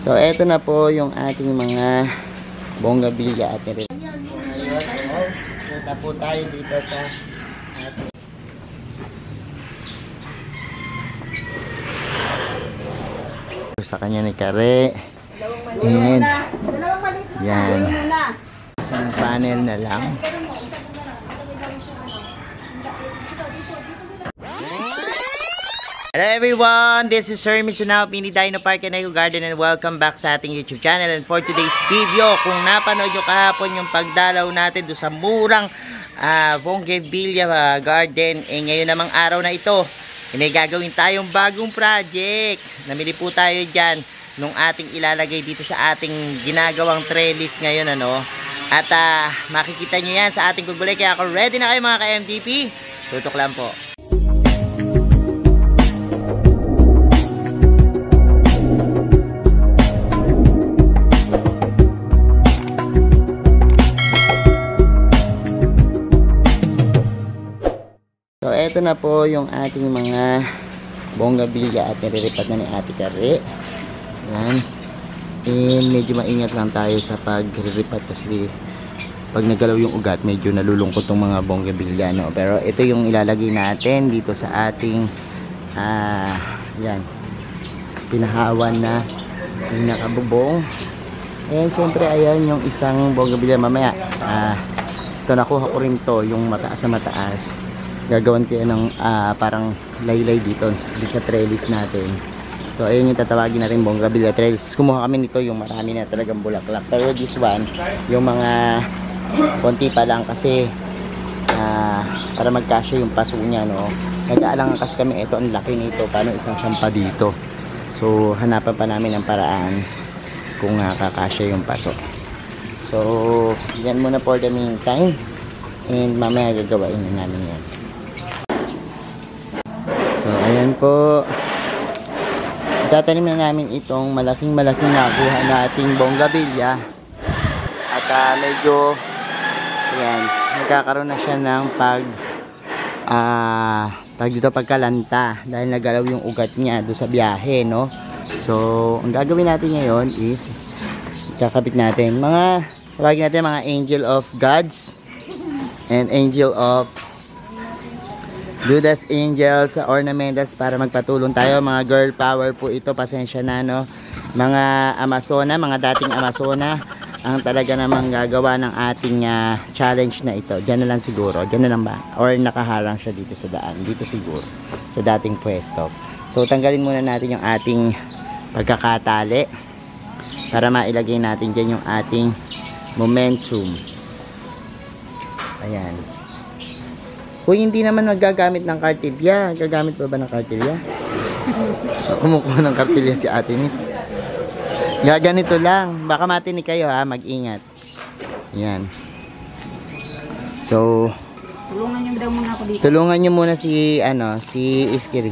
So, eto na po yung ating mga bonggabilya at nire. So, ngayon, punta po tayo dito sa ating sa kanya ni Kare. And yan. Isang panel na lang. Hello everyone, this is Sir Misunao, Pini Dino Park and Eco Garden, and welcome back sa ating YouTube channel. And for today's video, kung napanood nyo kahapon yung pagdalaw natin doon sa murang bonggabilya garden, ngayon namang araw na ito, may gagawin tayong bagong project. Namili po tayo dyan nung ating ilalagay dito sa ating ginagawang trellis ngayon, ano. At makikita nyo yan sa ating gugulay, kaya ako ready na kayo mga ka-MDP. Tutok lang po. So, eto na po yung ating mga bonggabilya at niriripat na ni Ate Kare. Yan. And medyo maingat lang tayo sa pagriripat kasi pag nagalaw yung ugat, medyo nalulungkot tong mga bonggabilya, no? Pero ito yung ilalagay natin dito sa ating yan, pinahawan na pinakabubong. And syempre, ayan yung isang bonggabilya mamaya. Ito nakuha ko rin to, yung mataas na mataas. Gagawan ko ng parang laylay dito sa trellis natin. So ayun yung tatawagin natin bonggabilya trellis. Kumuha kami nito yung marami na talagang bulaklak. Pero this one, yung mga konti pa lang kasi para magkasya yung paso niya, no. Nag-aalangan kasi kami, ito ang laki nito, paano isang sampa dito. So hanapan pa namin ng paraan kung kakasya yung paso. So yan muna for the meantime, and mamaya gagawain na namin yan. So, ayan po. Tatanim na namin itong malaking nakuha nating bonggabilya. At medyo, ayan, nagkakaroon na siya ng pagkalanta. Dahil nagalaw yung ugat niya doon sa biyahe, no? So, ang gagawin natin ngayon is, kakabit natin. Tawagin natin mga angel of gods. And angel of Judas angels, ornamentals para magpatulong tayo. Mga girl power po ito, pasensya na, no. Mga Amazona, mga dating Amazona ang talaga namang gagawa ng ating challenge na ito. Diyan na lang siguro, diyan na lang ba? Or nakaharang siya dito sa daan, dito siguro sa dating pwesto. So tanggalin muna natin yung ating pagkakatali para mailagay natin diyan yung ating momentum. Ayan. Kung hindi naman magagamit ng kartilya, gagamit ba ng kartilya? Kumukuha ng kartilya si Ate Mitz. Gaganito lang. Baka matinig kayo, ha, mag-ingat. Yan. So, tulungan niyo daw muna ako dito. Tulungan niyo muna si Iskiri.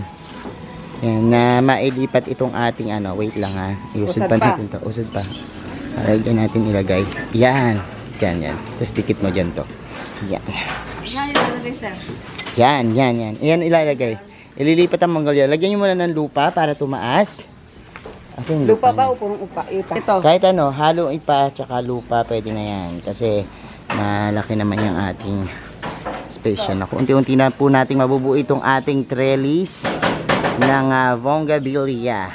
Yan, na mailipat itong ating wait lang, ha. Iusod pa natin to. Usod pa. Para dyan natin ilagay. Yan. Yan. Tapos dikit mo dyan to. Yan. Yan. Yan ilalagay. Ililipat ang manggalya. Lagyan nyo muna ng lupa para tumaas. Asin, lupa ba o purong upa? Ito. Kahit halo ipa tsaka lupa, pwede na yan. Kasi malaki naman yung ating space yan. Unti-unti na po nating mabubuo itong ating trellis ng bonggabilya.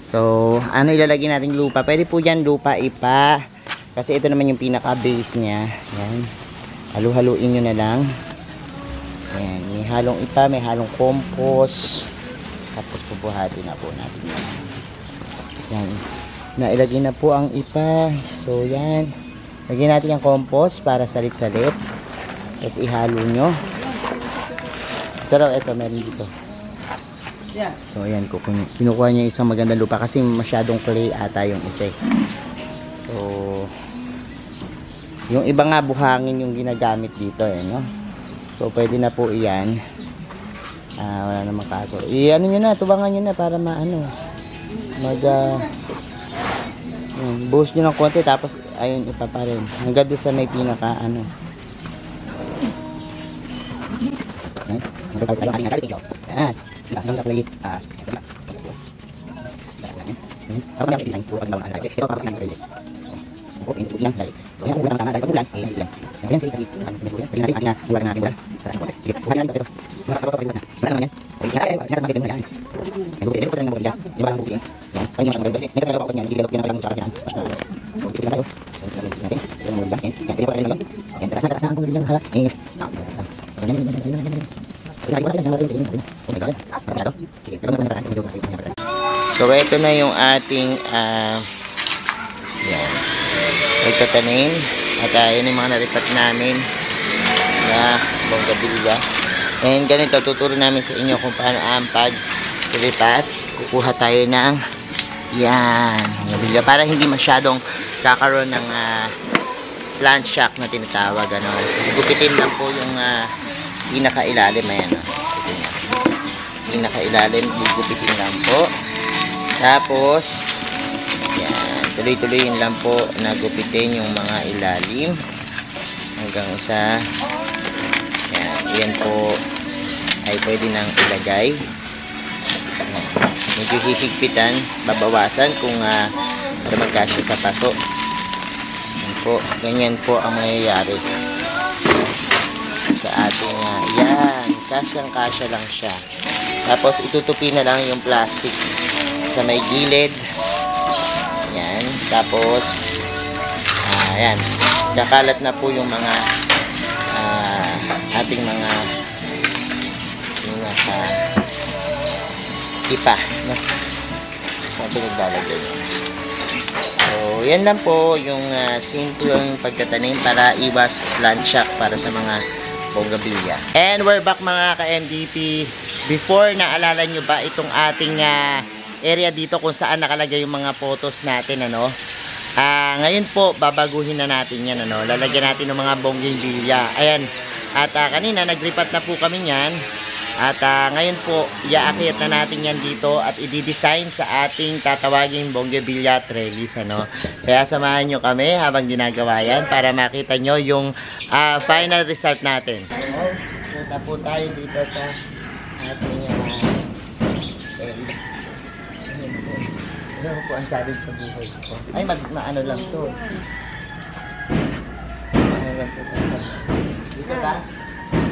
So, ilalagay nating lupa? Pwede po dyan lupa ipa. Kasi ito naman yung pinaka-base niya. Yan. Halu-haluin nyo na lang. Ayan, may halong ipa, may halong compost. Tapos pupuhati na po natin yan. Yan. Nailagay na po ang ipa. So yan. Lagyan natin yung compost para salit-salit. Tapos ihalo nyo. Pero ito, meron dito. So ayan, kinukuha niya isang magandang lupa kasi masyadong clay ata yung isa. So yung iba nga buhangin yung ginagamit dito, no? So pwede na po iyan. Wala namang kaso. Ano nyo na, tubangan nyo na para buhos nyo ng konti, tapos ayun ipa pa rin. Hanggang doon sa may pinaka Yan. Tapos may design. So, pag bawang kasi ito para sa kanila sa po, ito lang dali. So, ayan, ulan ang tama dahil pag ulan, hindi lang. Ayan, kasi pwede natin ang ulan natin ulan. Sige, kuha na lang ito. Nakakapagpapagod na. Wala naman yan. Kaya sa mga yan. Ito, pwede ko lang yan. Yung parang bukid yan. Yan, kaya yung mga kasi may kasalawa ko yan, hindi develop yan lang sa akin yan. So, ito lang tayo. So, ito natin. Ito lang muna. Yan, pwede ko lang lang. Yan, takas na ang pumili lang ha. So, ito na yung ating yan, itatanim at yun yung mga naripat namin na bonggabilya. And ganito, tuturo namin sa inyo kung paano ang paglipat. Kukuha tayo ng yan, bonggabilya para hindi masyadong kakaroon ng plant shock na tinatawag. Gupitin lang po yung pinakailalim. Ayan, pinakailalim, gugupitin lang po. Tapos yan, tuloy-tuloyin lang po na gupitin yung mga ilalim hanggang sa yan po ay pwede nang ilagay. Yan. Medyo hihigpitan, babawasan kung para magkasya sa paso. Yan po, ganyan po ang mangyayari sa ating yan, kasyang-kasya lang siya. Tapos itutupi na lang yung plastic sa may gilid. Yan, tapos ayan, kakalat na po yung mga ating mga ipa, no? Sabi naglalagay. So, yan lang po yung simpleng pagtatanim para iwas plant shock para sa mga bonggabilya. And we're back mga ka-MDP. Before, naalala nyo ba itong ating area dito kung saan nakalagay yung mga photos natin, ano? Ngayon po, babaguhin na natin yan, ano? Lalagyan natin ng mga bonggabilya. Ayan. At kanina, nagripat na po kami yan. At ngayon po, iaakyat na natin yan dito at i-design sa ating tatawaging bonggabilya trellis, ano? Kaya samahan nyo kami habang ginagawa yan para makita nyo yung final result natin. Punta po tayo dito sa ating trellis. Ano po ang challenge sa buhay ko? Ay, maano lang to. Ano lang to. Dito ba?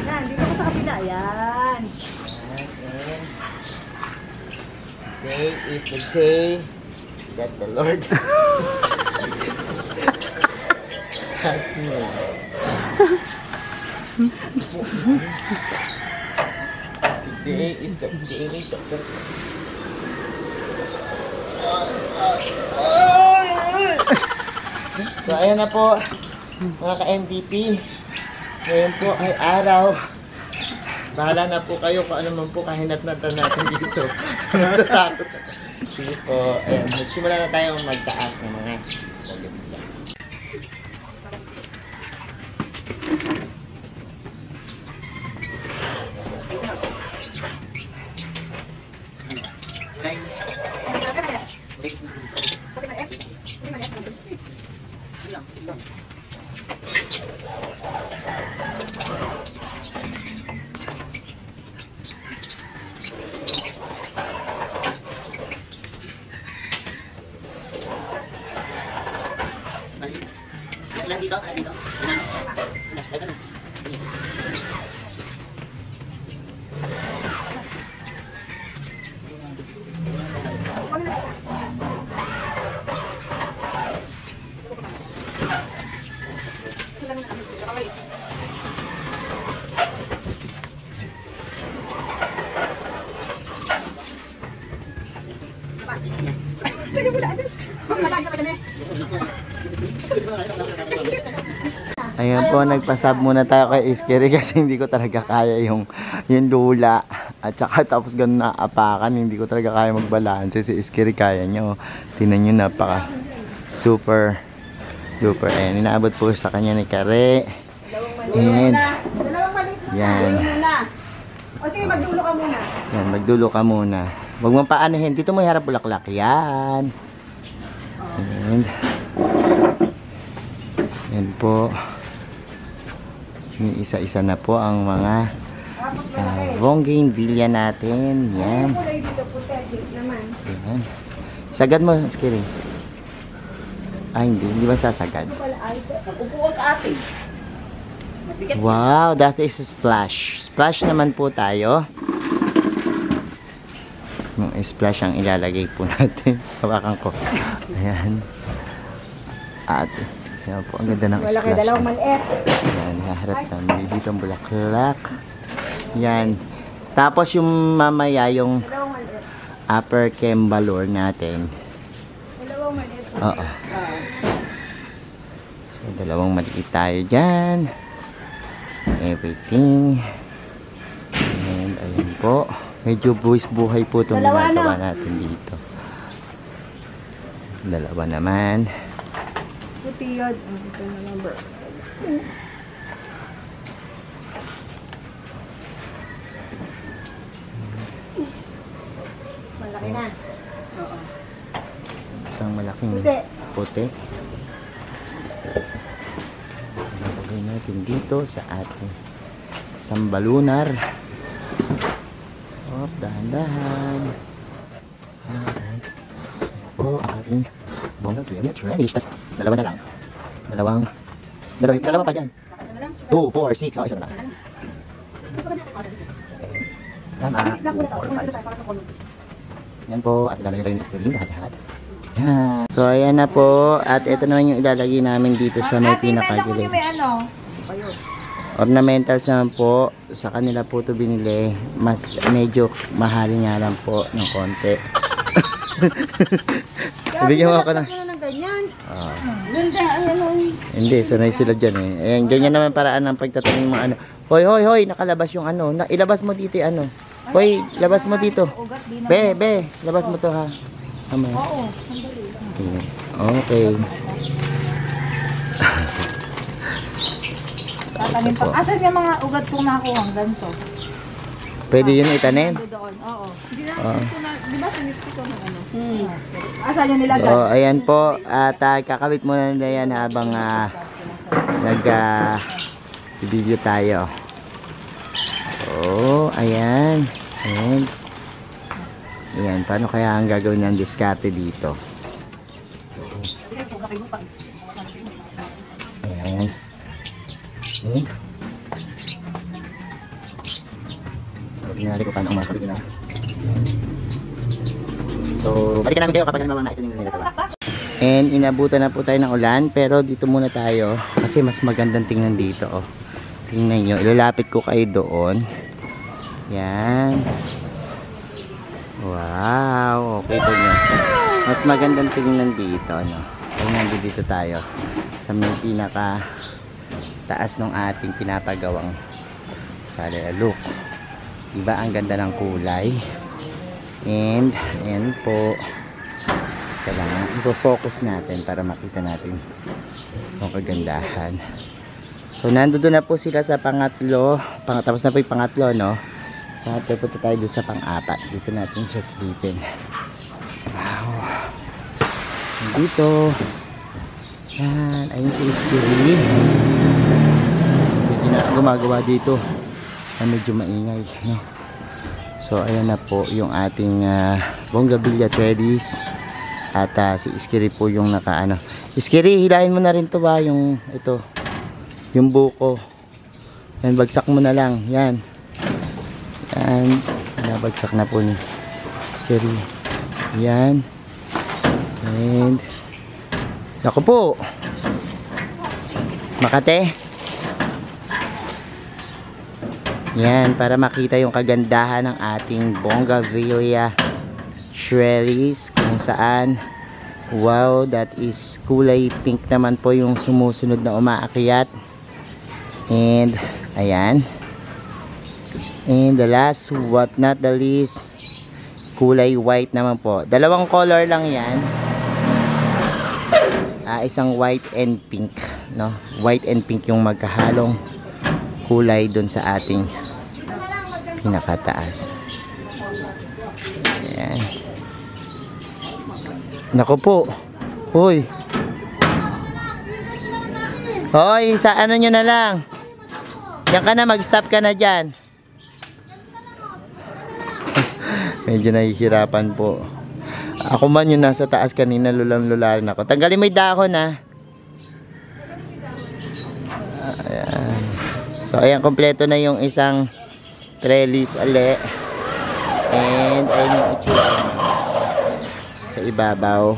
Yan, dito ko sa kapila. Yan. And today is the day that the Lord has made. Today is the day that the So ayan na po mga ka-MDP. Ngayon po ay araw. Bahala na po kayo kung ano man po kahinat-natan natin dito. Natatakot. Sige po, ayan, magsimula na tayo magtaas ng mga bonggabilya. Dito. Ayan po, nagpasab muna tayo kay Iskiri kasi hindi ko talaga kaya yung lula. At saka tapos ganun naapakan, hindi ko talaga kaya magbalanse. Si Iskiri kaya nyo. Tingnan nyo, napaka super duper. Ayan, inaabot po sa kanya ni Kare. And yan. O sige, magdulo ka muna. Yan, magdulo ka muna. Huwag mo paanohin. Dito mo harap bulaklak. Yan. And yan po. Isa-isa na po ang mga bonggabilya natin. Yan. Yan. Sagad mo, Iskiri. Hindi ba sasagad? Upuan ka ate. Mabigat. Wow, that is a splash. Splash naman po tayo. Yung splash ang ilalagay po natin. Hawakan ko. Ayan. At, yan po, ang ganda ng Wala kayo splash. dalawang maliit. Ayan, haharap namin dito ang bulaklak. Yan. Tapos yung mamaya, yung Dalawang maliit. upper Kembalor natin. Dalawang maliit. Oo. So, dalawang maliit tayo dyan. Everything. And ayun po. Medyo buhay po itong Dalawa ginagawa na. natin dito. Dalawa naman. Puti yun. Ito na number. Malaki na. Oo. Isang malaking Puti. puti. Nalagay natin dito sa ating sambalunar. Dahan-dahan. Ating bongga tuya trash. Dalawa na lang. Dalawa pa dyan. 2, 4, 6. Okay, isa na lang. Tama. 4, 5. Yan po. At ilalagay yung screen. Lahat-lahat. Yan. So, ayan na po. At ito naman yung ilalagay namin dito sa may pinakagilid. may ano? Ornamentals naman po, sa kanila po ito binili. Mas medyo mahal nga lang po ng konti. Bigyan mo ako na. Ng ganyan. Ganda, ano. Hindi, sanay sila dyan eh. Ayan, ganyan naman paraan ng pagtatanim mo ano. Hoy, nakalabas yung ano. Ilabas mo dito ano. Hoy, labas mo dito. Ugat, di na. Be, labas mo to ha. Mamaya. Oo, sandali. Okay. Tatanim pa. Asan yung mga ugat kong nakuha? Ganito. Pwede yun itanim? Doon, oo. Hindi na, Oo. di ba sinipsi ko ng ano? Asan yung nilagay? So, ayan po. At kakawit muna nila yan habang video tayo. Oh, ayan. Ayan, paano kaya ang gagawin ng diskarte dito? Ayan. Tinali ko paano umakabit na. So, balikan namin kayo kapag naman na ito yung nila. And inabutan na po tayo ng ulan, pero dito muna tayo kasi mas magandang tingnan dito. Oh. Tingnan nyo, ilalapit ko kayo doon. Yan. Wow, okay po nyo. Mas magandang tingnan dito. Ano? Tingnan dito tayo sa may pinaka taas ng ating pinapagawang look. Diba ang ganda ng kulay? And ayan po. Kailangan i-focus natin para makita natin ang kagandahan. So nandoon na po sila sa pangatlo. Tapos na po yung pangatlo, no? Pangatlo po tayo doon sa pang-apat. Dito natin siya splittin. Wow. Dito. Yan. Ayun si Iskiri. Gumagawa dito. Medyo maingay, no? So ayan na po yung ating bonggabilya trellis. At si Iskiri po yung naka-ano. Iskiri, hilahin mo na rin to ba? Yung ito. Yung buko. Yan, bagsak mo na lang. Yan. Yan. Nabagsak na po ni Iskiri. Yan. And naku po. Makate. Yan, para makita yung kagandahan ng ating bonggabilya trellis kung saan, wow, that is kulay pink naman po yung sumusunod na umaakyat. And ayan, and the last but not the least, kulay white naman po. Dalawang color lang yan, isang white and pink, no? White and pink yung magkahalong kulay dun sa ating pinakataas. Ayan. Naku po. Hoy. Hoy, sa ano nyo na lang. Diyan ka na, mag-stop ka na dyan. Medyo nahihirapan po. Ako man yung nasa taas kanina, lulang-lularin ako. Tanggalin mo yung dahon, ha. Ayan. So, ayan, kompleto na yung isang trellis ali. And, ayan yung itsura sa ibabaw.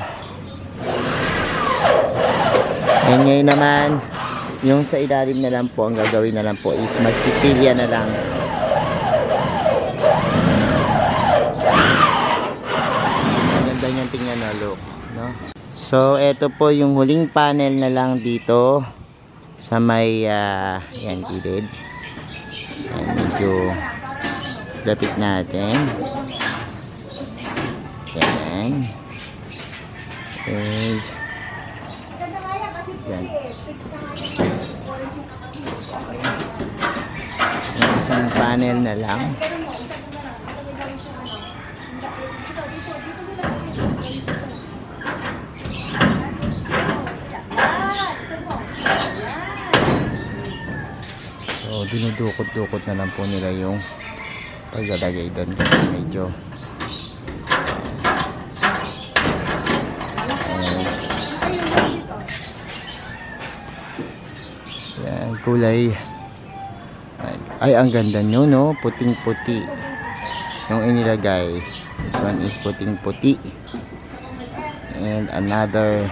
And ngayon naman, yung sa ilalim na lang po, ang gagawin na lang po is magsisilya na lang. Maganda niyang tingnan na look, no? So, eto po yung huling panel na lang dito sa may, yan, gilid. Yan, medyo lapit natin. Yan. Okay. Yan. Yung isang panel na lang. So, dinudukot-dukot na lang po nila yung paglalagay doon kasi medyo yan, kulay ay ang ganda nyo, no? Puting-puti yung inilagay. This one is puting-puti and another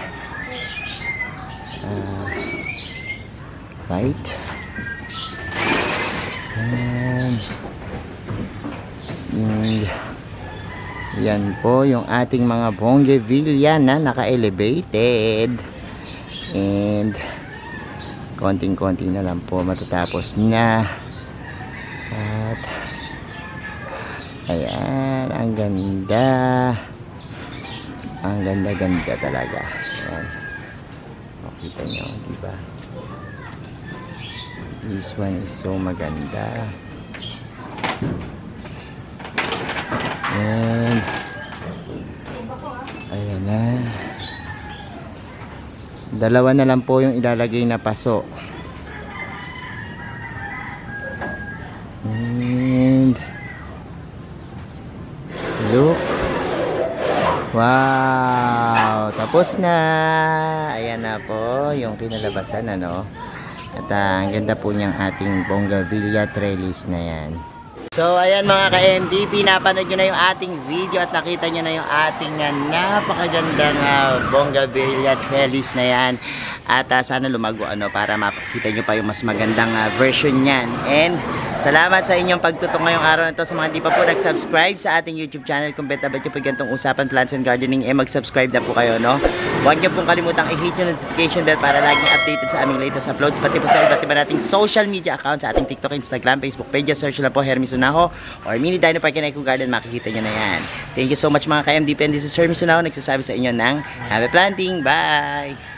right. And yan po yung ating mga bougainvillea na naka-elevated. And konting-konting na lang po matatapos na. At ayan, ang ganda. Ang ganda-ganda talaga. Ayan. Makita nyo, diba? This one is so maganda. And ayan na. Dalawa na lang po yung ilalagay na paso. And look. Wow, tapos na. Ayan na po yung kinalabasan, ano. At ang ganda po niyang ating bougainvillea trellis na yan. So ayan mga ka-MDP, napanood nyo na yung ating video at nakita nyo na yung ating napakagandang bougainvillea trellis na yan. At sana lumago para makita nyo pa yung mas magandang version nyan. And salamat sa inyong pagtutok ngayong araw na ito. Sa mga hindi pa po nag-subscribe sa ating YouTube channel, kung beta ba nyo po gantong usapan plants and gardening, mag-subscribe na po kayo, no? Huwag nyo pong kalimutang i-hit yung notification bell para laging updated sa aming latest uploads, pati po sa iba't iba nating social media accounts, sa ating TikTok, Instagram, Facebook page. Search lang po Hermes Unaho or Mini Dino Park and Eco Garden, makikita nyo na yan. Thank you so much mga ka-MDP, and this is Hermes Unaho, nagsasabi sa inyo ng happy planting. Bye!